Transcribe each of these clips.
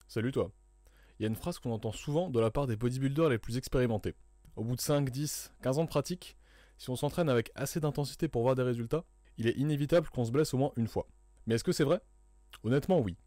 Salut toi. Il y a une phrase qu'on entend souvent de la part des bodybuilders les plus expérimentés. Au bout de 5, 10, 15 ans de pratique, si on s'entraîne avec assez d'intensité pour voir des résultats, il est inévitable qu'on se blesse au moins une fois. Mais est-ce que c'est vrai? Honnêtement, oui.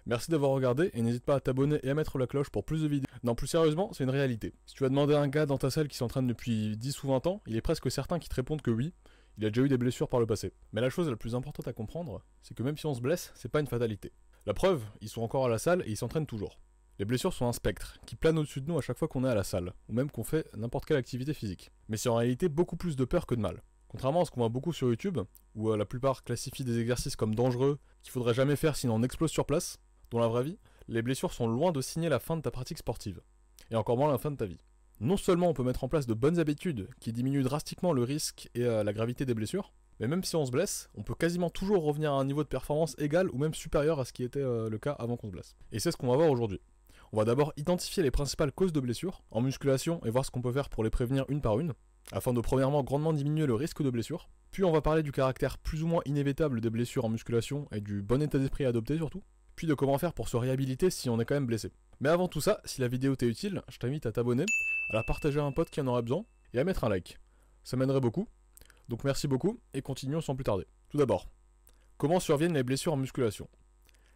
Merci d'avoir regardé et n'hésite pas à t'abonner et à mettre la cloche pour plus de vidéos. Non, plus sérieusement, c'est une réalité. Si tu vas demander à un gars dans ta salle qui s'entraîne depuis 10 ou 20 ans, il est presque certain qu'il te répondent que oui, il a déjà eu des blessures par le passé. Mais la chose la plus importante à comprendre, c'est que même si on se blesse, c'est pas une fatalité. La preuve, ils sont encore à la salle et ils s'entraînent toujours. Les blessures sont un spectre, qui plane au-dessus de nous à chaque fois qu'on est à la salle, ou même qu'on fait n'importe quelle activité physique. Mais c'est en réalité beaucoup plus de peur que de mal. Contrairement à ce qu'on voit beaucoup sur YouTube, où la plupart classifient des exercices comme dangereux, qu'il faudrait jamais faire sinon on explose sur place, dans la vraie vie, les blessures sont loin de signer la fin de ta pratique sportive, et encore moins la fin de ta vie. Non seulement on peut mettre en place de bonnes habitudes qui diminuent drastiquement le risque et la gravité des blessures, mais même si on se blesse, on peut quasiment toujours revenir à un niveau de performance égal ou même supérieur à ce qui était le cas avant qu'on se blesse. Et c'est ce qu'on va voir aujourd'hui. On va d'abord identifier les principales causes de blessures en musculation et voir ce qu'on peut faire pour les prévenir une par une, afin de premièrement grandement diminuer le risque de blessure. Puis on va parler du caractère plus ou moins inévitable des blessures en musculation et du bon état d'esprit à adopter surtout. Puis de comment faire pour se réhabiliter si on est quand même blessé. Mais avant tout ça, si la vidéo t'est utile, je t'invite à t'abonner, à la partager à un pote qui en aura besoin, et à mettre un like. Ça m'aiderait beaucoup. Donc merci beaucoup, et continuons sans plus tarder. Tout d'abord, comment surviennent les blessures en musculation?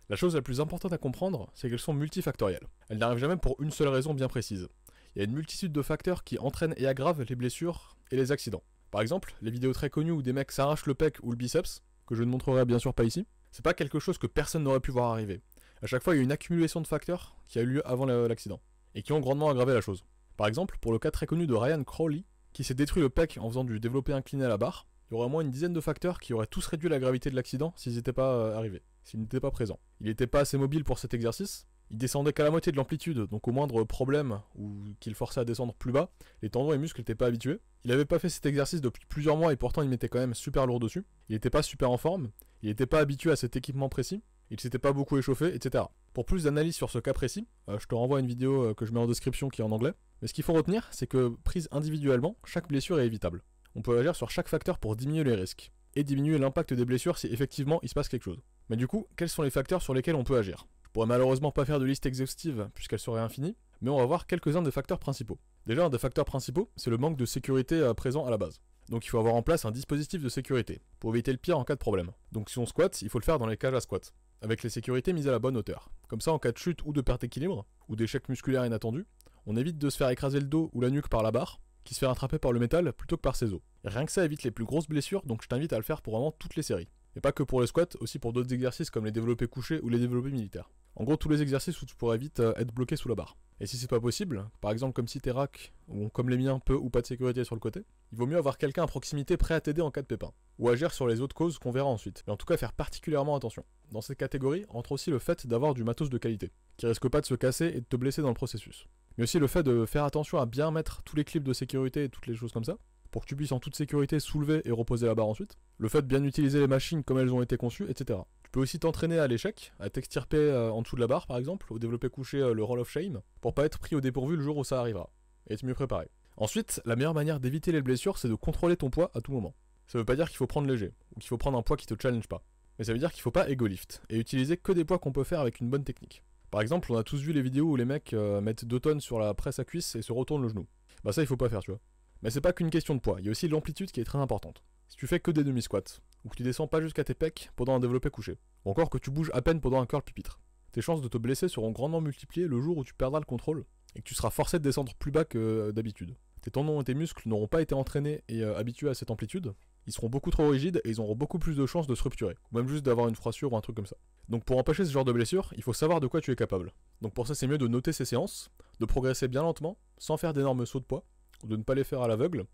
La chose la plus importante à comprendre, c'est qu'elles sont multifactorielles. Elles n'arrivent jamais pour une seule raison bien précise. Il y a une multitude de facteurs qui entraînent et aggravent les blessures et les accidents. Par exemple, les vidéos très connues où des mecs s'arrachent le pec ou le biceps, que je ne montrerai bien sûr pas ici, c'est pas quelque chose que personne n'aurait pu voir arriver. À chaque fois, il y a une accumulation de facteurs qui a eu lieu avant l'accident, et qui ont grandement aggravé la chose. Par exemple, pour le cas très connu de Ryan Crawley, qui s'est détruit le pec en faisant du développé incliné à la barre, il y aurait au moins une dizaine de facteurs qui auraient tous réduit la gravité de l'accident s'ils n'étaient pas arrivés, s'ils n'étaient pas présents. Il n'était pas assez mobile pour cet exercice, il descendait qu'à la moitié de l'amplitude, donc au moindre problème ou qu'il forçait à descendre plus bas, les tendons et muscles n'étaient pas habitués. Il n'avait pas fait cet exercice depuis plusieurs mois et pourtant il mettait quand même super lourd dessus. Il n'était pas super en forme, il n'était pas habitué à cet équipement précis, il s'était pas beaucoup échauffé, etc. Pour plus d'analyse sur ce cas précis, je te renvoie à une vidéo que je mets en description qui est en anglais. Mais ce qu'il faut retenir, c'est que prise individuellement, chaque blessure est évitable. On peut agir sur chaque facteur pour diminuer les risques, et diminuer l'impact des blessures si effectivement il se passe quelque chose. Mais du coup, quels sont les facteurs sur lesquels on peut agir? Je pourrais malheureusement pas faire de liste exhaustive puisqu'elle serait infinie, mais on va voir quelques-uns des facteurs principaux. Déjà, un des facteurs principaux, c'est le manque de sécurité présent à la base. Donc il faut avoir en place un dispositif de sécurité, pour éviter le pire en cas de problème. Donc si on squatte, il faut le faire dans les cages à squat, avec les sécurités mises à la bonne hauteur. Comme ça, en cas de chute ou de perte d'équilibre, ou d'échec musculaire inattendu, on évite de se faire écraser le dos ou la nuque par la barre, qui se fait rattraper par le métal plutôt que par ses os. Et rien que ça évite les plus grosses blessures, donc je t'invite à le faire pour vraiment toutes les séries. Et pas que pour les squats, aussi pour d'autres exercices comme les développés couchés ou les développés militaires. En gros, tous les exercices où tu pourrais vite être bloqué sous la barre. Et si c'est pas possible, par exemple comme si tes racks, ou comme les miens, peu ou pas de sécurité sur le côté, il vaut mieux avoir quelqu'un à proximité prêt à t'aider en cas de pépin. Ou agir sur les autres causes qu'on verra ensuite. Mais en tout cas faire particulièrement attention. Dans cette catégorie entre aussi le fait d'avoir du matos de qualité, qui risque pas de se casser et de te blesser dans le processus. Mais aussi le fait de faire attention à bien mettre tous les clips de sécurité et toutes les choses comme ça, pour que tu puisses en toute sécurité soulever et reposer la barre ensuite. Le fait de bien utiliser les machines comme elles ont été conçues, etc. Tu peux aussi t'entraîner à l'échec, à t'extirper en dessous de la barre par exemple, au développé couché le roll of shame, pour pas être pris au dépourvu le jour où ça arrivera, et être mieux préparé. Ensuite, la meilleure manière d'éviter les blessures, c'est de contrôler ton poids à tout moment. Ça veut pas dire qu'il faut prendre léger, ou qu'il faut prendre un poids qui te challenge pas. Mais ça veut dire qu'il faut pas ego lift, et utiliser que des poids qu'on peut faire avec une bonne technique. Par exemple, on a tous vu les vidéos où les mecs mettent 2 tonnes sur la presse à cuisse et se retournent le genou. Bah ça il faut pas faire, tu vois. Mais c'est pas qu'une question de poids, il y a aussi l'amplitude qui est très importante. Si tu fais que des demi-squats, ou que tu descends pas jusqu'à tes pecs pendant un développé couché, ou encore que tu bouges à peine pendant un curl pupitre, tes chances de te blesser seront grandement multipliées le jour où tu perdras le contrôle, et que tu seras forcé de descendre plus bas que d'habitude. Tes tendons et tes muscles n'auront pas été entraînés et habitués à cette amplitude, ils seront beaucoup trop rigides et ils auront beaucoup plus de chances de se rupturer, ou même juste d'avoir une froissure ou un truc comme ça. Donc pour empêcher ce genre de blessure, il faut savoir de quoi tu es capable. Donc pour ça c'est mieux de noter ces séances, de progresser bien lentement, sans faire d'énormes sauts de poids, ou de ne pas les faire à l'aveugle,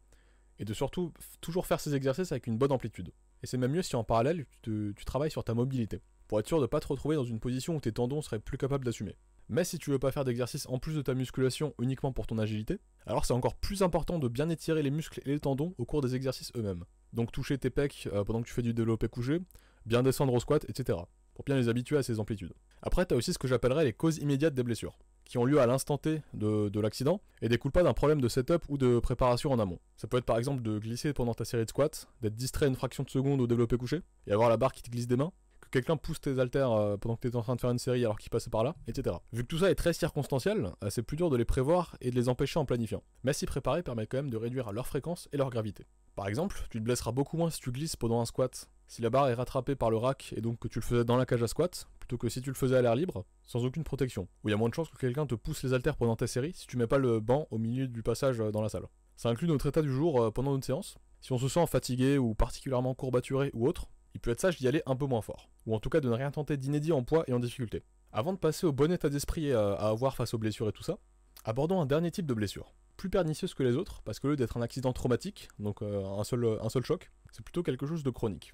et de surtout toujours faire ces exercices avec une bonne amplitude. Et c'est même mieux si en parallèle tu travailles sur ta mobilité, pour être sûr de ne pas te retrouver dans une position où tes tendons seraient plus capables d'assumer. Mais si tu veux pas faire d'exercice en plus de ta musculation uniquement pour ton agilité, alors c'est encore plus important de bien étirer les muscles et les tendons au cours des exercices eux-mêmes. Donc toucher tes pecs pendant que tu fais du développé couché, bien descendre au squat, etc. Pour bien les habituer à ces amplitudes. Après t'as aussi ce que j'appellerais les causes immédiates des blessures, qui ont lieu à l'instant T de l'accident et découlent pas d'un problème de setup ou de préparation en amont. Ça peut être par exemple de glisser pendant ta série de squats, d'être distrait une fraction de seconde au développé couché, et avoir la barre qui te glisse des mains, que quelqu'un pousse tes haltères pendant que tu es en train de faire une série alors qu'il passait par là, etc. Vu que tout ça est très circonstanciel, c'est plus dur de les prévoir et de les empêcher en planifiant. Mais s'y préparer permet quand même de réduire leur fréquence et leur gravité. Par exemple, tu te blesseras beaucoup moins si tu glisses pendant un squat, si la barre est rattrapée par le rack et donc que tu le faisais dans la cage à squat, plutôt que si tu le faisais à l'air libre, sans aucune protection. Ou il y a moins de chances que quelqu'un te pousse les haltères pendant ta série si tu mets pas le banc au milieu du passage dans la salle. Ça inclut notre état du jour pendant notre séance. Si on se sent fatigué ou particulièrement courbaturé ou autre, il peut être sage d'y aller un peu moins fort, ou en tout cas de ne rien tenter d'inédit en poids et en difficulté. Avant de passer au bon état d'esprit à avoir face aux blessures et tout ça, abordons un dernier type de blessure, plus pernicieuse que les autres, parce qu'au lieu d'être un accident traumatique, donc un seul choc, c'est plutôt quelque chose de chronique.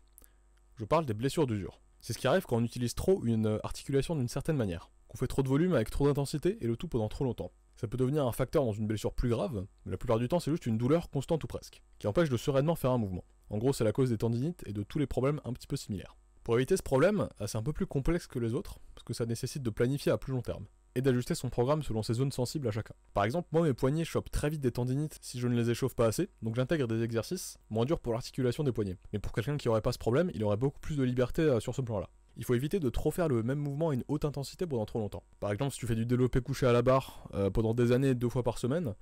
Je parle des blessures d'usure. C'est ce qui arrive quand on utilise trop une articulation d'une certaine manière, qu'on fait trop de volume avec trop d'intensité et le tout pendant trop longtemps. Ça peut devenir un facteur dans une blessure plus grave, mais la plupart du temps c'est juste une douleur constante ou presque, qui empêche de sereinement faire un mouvement. En gros c'est la cause des tendinites et de tous les problèmes un petit peu similaires. Pour éviter ce problème, c'est un peu plus complexe que les autres, parce que ça nécessite de planifier à plus long terme, et d'ajuster son programme selon ses zones sensibles à chacun. Par exemple, moi mes poignets chopent très vite des tendinites si je ne les échauffe pas assez, donc j'intègre des exercices moins durs pour l'articulation des poignets. Mais pour quelqu'un qui aurait pas ce problème, il aurait beaucoup plus de liberté sur ce plan-là. Il faut éviter de trop faire le même mouvement à une haute intensité pendant trop longtemps. Par exemple, si tu fais du développé couché à la barre pendant des années 2 fois par semaine,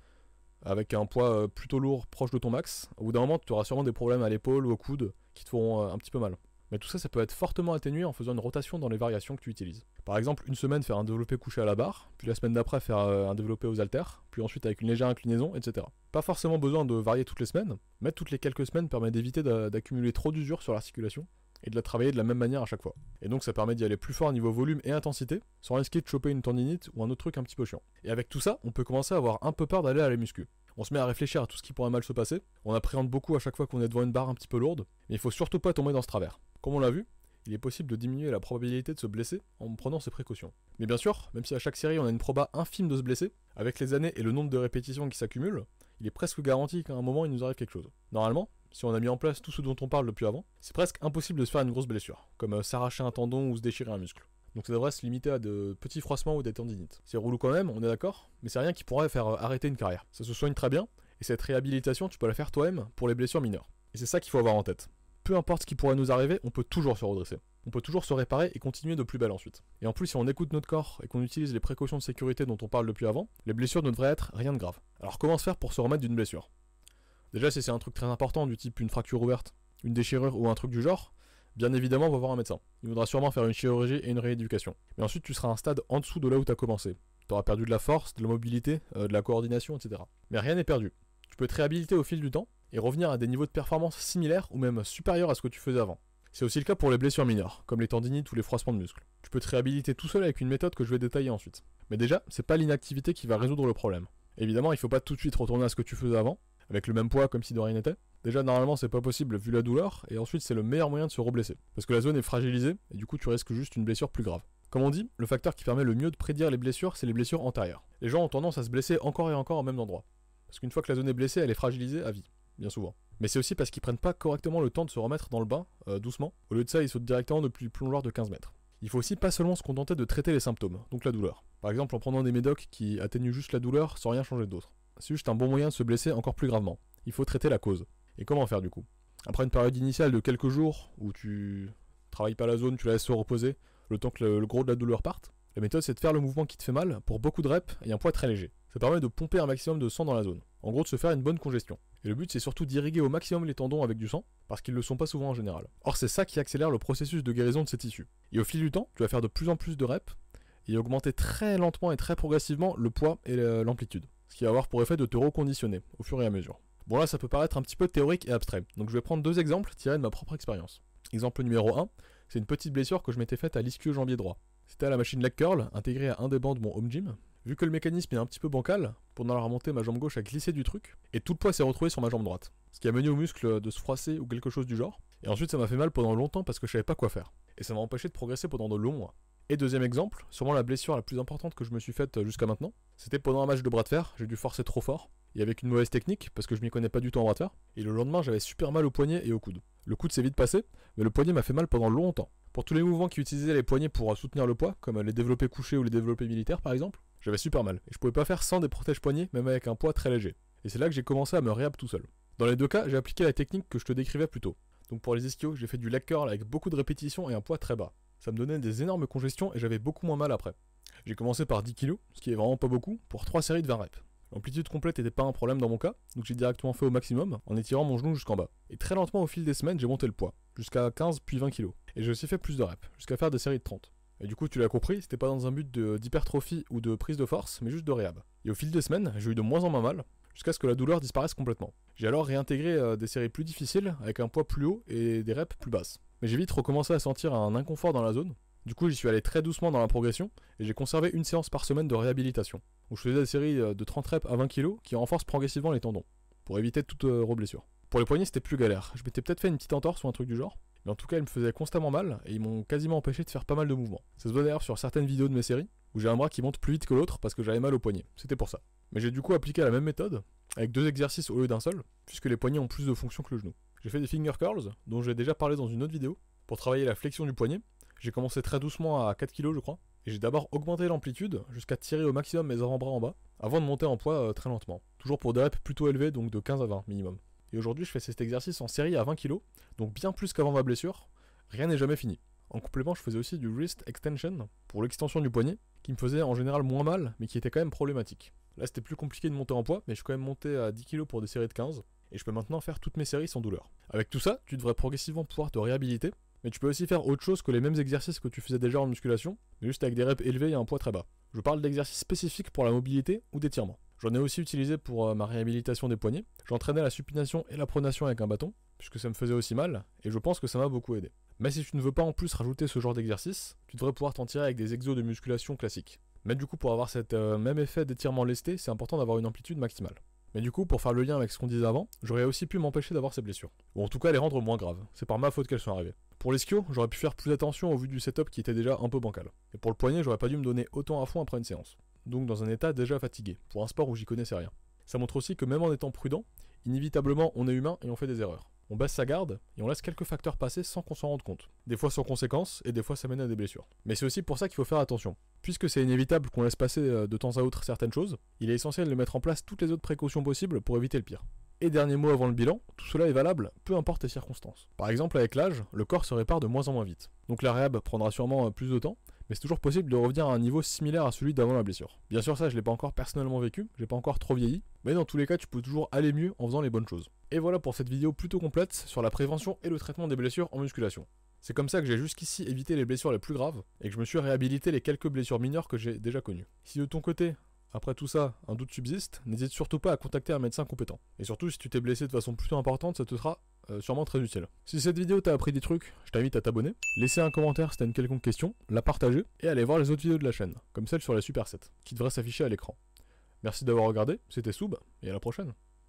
avec un poids plutôt lourd proche de ton max, au bout d'un moment tu auras sûrement des problèmes à l'épaule ou au coude qui te feront un petit peu mal. Mais tout ça, ça peut être fortement atténué en faisant une rotation dans les variations que tu utilises. Par exemple, une semaine faire un développé couché à la barre, puis la semaine d'après faire un développé aux haltères, puis ensuite avec une légère inclinaison, etc. Pas forcément besoin de varier toutes les semaines, mais toutes les quelques semaines permet d'éviter d'accumuler trop d'usure sur l'articulation et de la travailler de la même manière à chaque fois. Et donc ça permet d'y aller plus fort au niveau volume et intensité, sans risquer de choper une tendinite ou un autre truc un petit peu chiant. Et avec tout ça, on peut commencer à avoir un peu peur d'aller à la muscu. On se met à réfléchir à tout ce qui pourrait mal se passer, on appréhende beaucoup à chaque fois qu'on est devant une barre un petit peu lourde, mais il faut surtout pas tomber dans ce travers. Comme on l'a vu, il est possible de diminuer la probabilité de se blesser en prenant ces précautions. Mais bien sûr, même si à chaque série on a une proba infime de se blesser, avec les années et le nombre de répétitions qui s'accumulent, il est presque garanti qu'à un moment il nous arrive quelque chose. Normalement, si on a mis en place tout ce dont on parle depuis avant, c'est presque impossible de se faire une grosse blessure, comme s'arracher un tendon ou se déchirer un muscle. Donc ça devrait se limiter à de petits froissements ou des tendinites. C'est relou quand même, on est d'accord, mais c'est rien qui pourrait faire arrêter une carrière. Ça se soigne très bien, et cette réhabilitation tu peux la faire toi-même pour les blessures mineures. Et c'est ça qu'il faut avoir en tête. Peu importe ce qui pourrait nous arriver, on peut toujours se redresser. On peut toujours se réparer et continuer de plus belle ensuite. Et en plus, si on écoute notre corps et qu'on utilise les précautions de sécurité dont on parle depuis avant, les blessures ne devraient être rien de grave. Alors comment se faire pour se remettre d'une blessure? Déjà, si c'est un truc très important du type une fracture ouverte, une déchirure ou un truc du genre, bien évidemment, on va voir un médecin. Il faudra sûrement faire une chirurgie et une rééducation. Mais ensuite, tu seras à un stade en dessous de là où tu as commencé. Tu auras perdu de la force, de la mobilité, de la coordination, etc. Mais rien n'est perdu. Tu peux te réhabiliter au fil du temps et revenir à des niveaux de performance similaires ou même supérieurs à ce que tu faisais avant. C'est aussi le cas pour les blessures mineures, comme les tendinites ou les froissements de muscles. Tu peux te réhabiliter tout seul avec une méthode que je vais détailler ensuite. Mais déjà, c'est pas l'inactivité qui va résoudre le problème. Évidemment, il faut pas tout de suite retourner à ce que tu faisais avant, avec le même poids comme si de rien n'était. Déjà, normalement, c'est pas possible vu la douleur, et ensuite, c'est le meilleur moyen de se reblesser. Parce que la zone est fragilisée, et du coup, tu risques juste une blessure plus grave. Comme on dit, le facteur qui permet le mieux de prédire les blessures, c'est les blessures antérieures. Les gens ont tendance à se blesser encore et encore au même endroit. Parce qu'une fois que la zone est blessée, elle est fragilisée à vie, bien souvent. Mais c'est aussi parce qu'ils prennent pas correctement le temps de se remettre dans le bain, doucement. Au lieu de ça, ils sautent directement depuis le plongeoir de 15 mètres. Il faut aussi pas seulement se contenter de traiter les symptômes, donc la douleur. Par exemple en prenant des médocs qui atténuent juste la douleur sans rien changer d'autre. C'est juste un bon moyen de se blesser encore plus gravement. Il faut traiter la cause. Et comment faire du coup? Après une période initiale de quelques jours, où tu travailles pas la zone, tu la laisses se reposer, le temps que le gros de la douleur parte, la méthode c'est de faire le mouvement qui te fait mal pour beaucoup de reps et un poids très léger. Ça permet de pomper un maximum de sang dans la zone. En gros de se faire une bonne congestion. Et le but c'est surtout d'irriguer au maximum les tendons avec du sang, parce qu'ils le sont pas souvent en général. Or c'est ça qui accélère le processus de guérison de ces tissus. Et au fil du temps, tu vas faire de plus en plus de reps, et augmenter très lentement et très progressivement le poids et l'amplitude. Ce qui va avoir pour effet de te reconditionner au fur et à mesure. Bon là ça peut paraître un petit peu théorique et abstrait, donc je vais prendre 2 exemples tirés de ma propre expérience. Exemple numéro 1, c'est une petite blessure que je m'étais faite à l'ischio-jambier droit. C'était à la machine leg curl, intégrée à un des bancs de mon home gym. Vu que le mécanisme est un petit peu bancal, pendant la remontée ma jambe gauche a glissé du truc, et tout le poids s'est retrouvé sur ma jambe droite. Ce qui a mené au muscle de se froisser ou quelque chose du genre, et ensuite ça m'a fait mal pendant longtemps parce que je savais pas quoi faire. Et ça m'a empêché de progresser pendant de longs mois. Et deuxième exemple, sûrement la blessure la plus importante que je me suis faite jusqu'à maintenant, c'était pendant un match de bras de fer, j'ai dû forcer trop fort, et avec une mauvaise technique, parce que je m'y connais pas du tout en bras de fer, et le lendemain j'avais super mal au poignet et au coude. Le coude s'est vite passé, mais le poignet m'a fait mal pendant longtemps. Pour tous les mouvements qui utilisaient les poignets pour soutenir le poids, comme les développés couchés ou les développés militaires par exemple, j'avais super mal, et je pouvais pas faire sans des protèges poignets, même avec un poids très léger. Et c'est là que j'ai commencé à me réhab tout seul. Dans les deux cas, j'ai appliqué la technique que je te décrivais plus tôt. Donc pour les ischios, j'ai fait du leg curl avec beaucoup de répétitions et un poids très bas. ça me donnait des énormes congestions et j'avais beaucoup moins mal après. J'ai commencé par 10 kg, ce qui est vraiment pas beaucoup, pour 3 séries de 20 reps. L'amplitude complète n'était pas un problème dans mon cas, donc j'ai directement fait au maximum en étirant mon genou jusqu'en bas. Et très lentement au fil des semaines, j'ai monté le poids, jusqu'à 15 puis 20 kg. Et j'ai aussi fait plus de reps, jusqu'à faire des séries de 30. Et du coup, tu l'as compris, c'était pas dans un but d'hypertrophie ou de prise de force, mais juste de réhab. Et au fil des semaines, j'ai eu de moins en moins mal, jusqu'à ce que la douleur disparaisse complètement. J'ai alors réintégré des séries plus difficiles, avec un poids plus haut et des reps plus basses. Mais j'ai vite recommencé à sentir un inconfort dans la zone. Du coup, j'y suis allé très doucement dans la progression, et j'ai conservé une séance par semaine de réhabilitation, où je faisais des séries de 30 reps à 20 kg qui renforcent progressivement les tendons, pour éviter toute reblessure. Pour les poignets, c'était plus galère. Je m'étais peut-être fait une petite entorse ou un truc du genre, mais en tout cas, ils me faisaient constamment mal, et ils m'ont quasiment empêché de faire pas mal de mouvements. Ça se voit d'ailleurs sur certaines vidéos de mes séries, où j'ai un bras qui monte plus vite que l'autre parce que j'avais mal au poignet. C'était pour ça. Mais j'ai du coup appliqué la même méthode, avec 2 exercices au lieu d'un seul, puisque les poignets ont plus de fonctions que le genou. J'ai fait des finger curls, dont j'ai déjà parlé dans une autre vidéo, pour travailler la flexion du poignet. J'ai commencé très doucement à 4 kg je crois, et j'ai d'abord augmenté l'amplitude jusqu'à tirer au maximum mes avant-bras en bas, avant de monter en poids très lentement. Toujours pour des reps plutôt élevés, donc de 15 à 20 minimum. Et aujourd'hui je fais cet exercice en série à 20 kg, donc bien plus qu'avant ma blessure, rien n'est jamais fini. En complément je faisais aussi du wrist extension, pour l'extension du poignet, qui me faisait en général moins mal, mais qui était quand même problématique. Là c'était plus compliqué de monter en poids, mais je suis quand même monté à 10 kg pour des séries de 15, et je peux maintenant faire toutes mes séries sans douleur. Avec tout ça, tu devrais progressivement pouvoir te réhabiliter, mais tu peux aussi faire autre chose que les mêmes exercices que tu faisais déjà en musculation, mais juste avec des reps élevés et un poids très bas. Je parle d'exercices spécifiques pour la mobilité ou d'étirement. J'en ai aussi utilisé pour ma réhabilitation des poignets. J'entraînais la supination et la pronation avec un bâton, puisque ça me faisait aussi mal, et je pense que ça m'a beaucoup aidé. Mais si tu ne veux pas en plus rajouter ce genre d'exercice, tu devrais pouvoir t'en tirer avec des exos de musculation classiques. Mais du coup, pour avoir cet même effet d'étirement lesté, c'est important d'avoir une amplitude maximale. Mais du coup, pour faire le lien avec ce qu'on disait avant, j'aurais aussi pu m'empêcher d'avoir ces blessures. Ou en tout cas les rendre moins graves. C'est par ma faute qu'elles sont arrivées. Pour l'ischio, j'aurais pu faire plus attention au vu du setup qui était déjà un peu bancal. Et pour le poignet, j'aurais pas dû me donner autant à fond après une séance. Donc dans un état déjà fatigué, pour un sport où j'y connaissais rien. Ça montre aussi que même en étant prudent, inévitablement on est humain et on fait des erreurs. On baisse sa garde et on laisse quelques facteurs passer sans qu'on s'en rende compte. Des fois sans conséquence et des fois ça mène à des blessures. Mais c'est aussi pour ça qu'il faut faire attention. Puisque c'est inévitable qu'on laisse passer de temps à autre certaines choses, il est essentiel de mettre en place toutes les autres précautions possibles pour éviter le pire. Et dernier mot avant le bilan, tout cela est valable, peu importe les circonstances. Par exemple, avec l'âge, le corps se répare de moins en moins vite. Donc la réhab prendra sûrement plus de temps, mais c'est toujours possible de revenir à un niveau similaire à celui d'avant la blessure. Bien sûr ça je l'ai pas encore personnellement vécu, j'ai pas encore trop vieilli, mais dans tous les cas tu peux toujours aller mieux en faisant les bonnes choses. Et voilà pour cette vidéo plutôt complète sur la prévention et le traitement des blessures en musculation. C'est comme ça que j'ai jusqu'ici évité les blessures les plus graves, et que je me suis réhabilité les quelques blessures mineures que j'ai déjà connues. Si de ton côté, après tout ça, un doute subsiste, n'hésite surtout pas à contacter un médecin compétent. Et surtout, si tu t'es blessé de façon plutôt importante, ça te sera sûrement très utile. Si cette vidéo t'a appris des trucs, je t'invite à t'abonner, laisser un commentaire si t'as une quelconque question, la partager, et aller voir les autres vidéos de la chaîne, comme celle sur les supersets, qui devraient s'afficher à l'écran. Merci d'avoir regardé, c'était Soub, et à la prochaine.